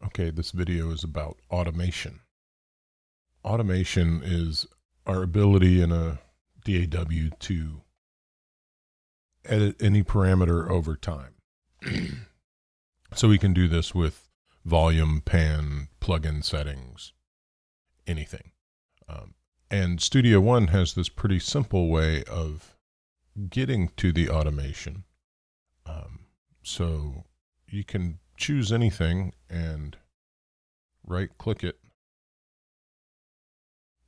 Okay, this video is about automation. Automation is our ability in a DAW to edit any parameter over time. So we can do this with volume, pan, plugin settings, anything. And Studio One has this pretty simple way of getting to the automation. So you can choose anything and right click it,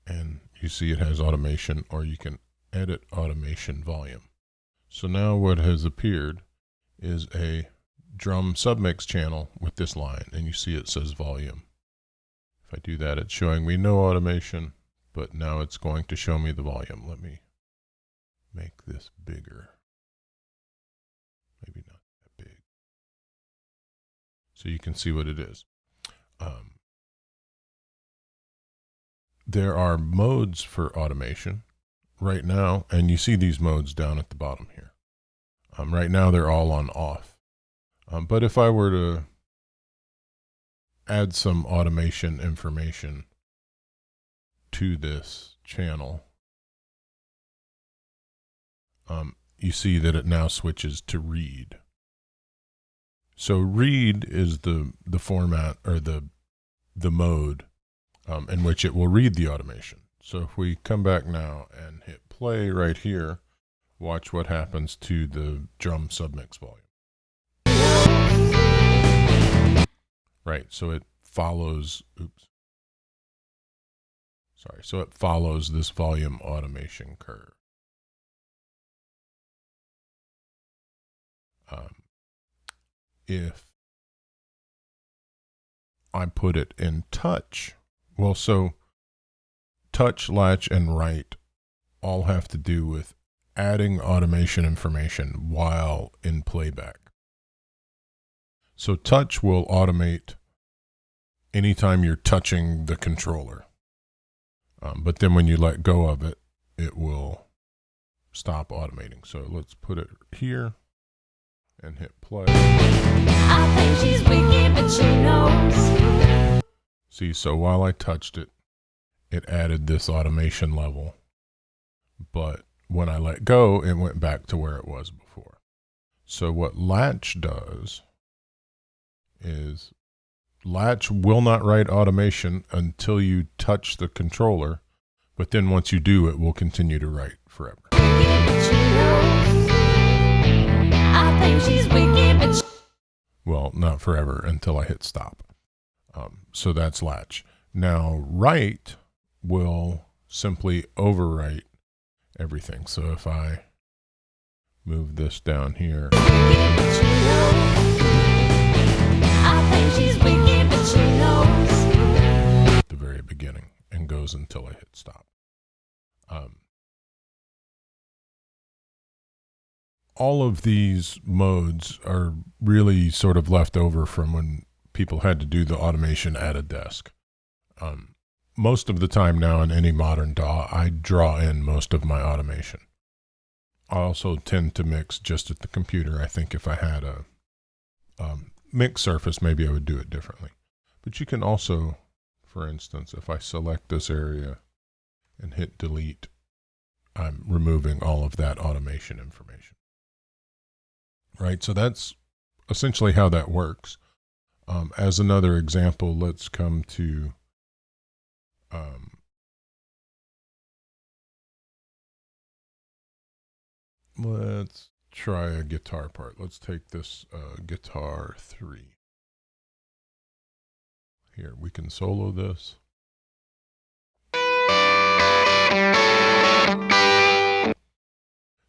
and you see it has automation, or you can edit automation volume. So now what has appeared is a drum submix channel with this line, and you see it says volume. If I do that, it's showing me no automation, but now it's going to show me the volume. Let me make this bigger. Maybe not that big. So you can see what it is. There are modes for automation right now, and you see these modes down at the bottom here. Right now they're all on off. But if I were to add some automation information to this channel, you see that it now switches to read. So read is the format, or the mode in which it will read the automation. So if we come back now and hit play right here, watch what happens to the drum submix volume. Right, so it follows, so it follows this volume automation curve. If I put it in touch, well, so touch, latch, and write all have to do with adding automation information while in playback. So touch will automate anytime you're touching the controller. But then when you let go of it, it will stop automating. So let's put it here and hit play. I think she's wicked, but she knows. See, so while I touched it, it added this automation level. But when I let go, it went back to where it was before. So what latch does is latch will not write automation until you touch the controller, but then once you do, it will continue to write forever. Well, not forever, until I hit stop. So that's latch. Now write will simply overwrite everything. So if I move this down here, at the very beginning, and goes until I hit stop. All of these modes are really sort of left over from when people had to do the automation at a desk. Most of the time now in any modern DAW, I draw in most of my automation. I also tend to mix just at the computer. I think if I had a mix surface, maybe I would do it differently. But you can also, for instance, if I select this area and hit delete, I'm removing all of that automation information. Right, so that's essentially how that works. As another example, let's come to let's try a guitar part. Let's take this guitar 3. Here, we can solo this.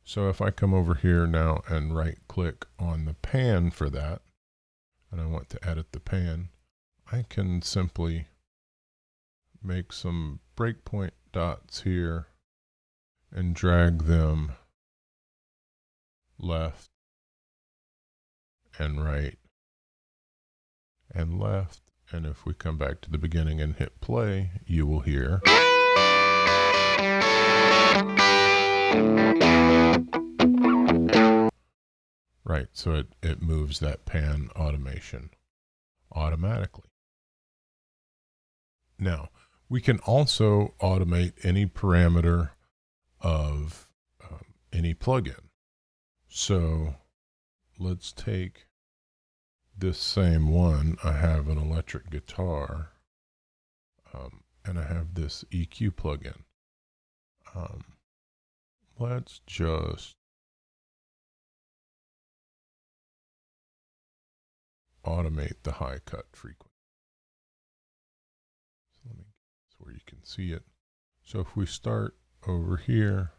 So if I come over here now and right click on the pan for that, and I want to edit the pan, I can simply make some breakpoint dots here and drag them left and right and left. And if we come back to the beginning and hit play, you will hear. Right, so it moves that pan automation automatically. Now, we can also automate any parameter of any plugin. So let's take this same one. I have an electric guitar, and I have this EQ plugin. Let's just automate the high cut frequency. So that's where you can see it. So if we start over here,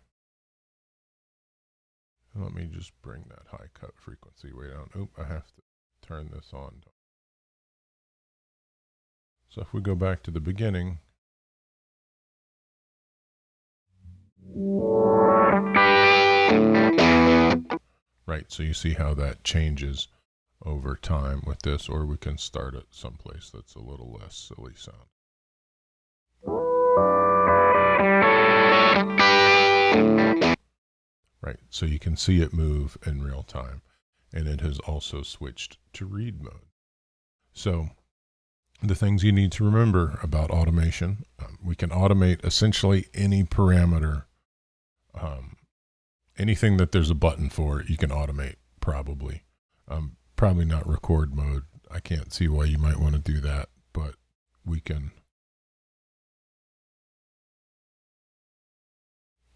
and let me just bring that high cut frequency way down. Oop, I have to turn this on. So if we go back to the beginning, right, so you see how that changes over time with this, or we can start at someplace that's a little less silly sound. Right, so you can see it move in real time, and it has also switched to read mode. So the things you need to remember about automation, we can automate essentially any parameter. Anything that there's a button for, you can automate, probably. Probably not record mode. I can't see why you might want to do that, but we can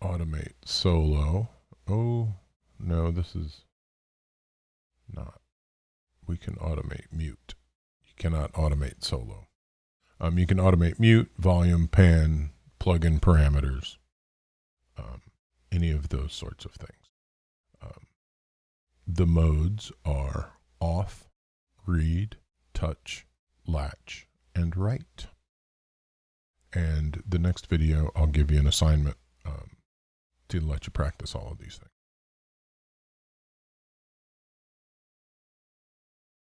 automate solo. Oh, no, this is not. We can automate mute. You cannot automate solo. You can automate mute, volume, pan, plugin parameters, any of those sorts of things. The modes are off, read, touch, latch, and write. And the next video, I'll give you an assignment to let you practice all of these things.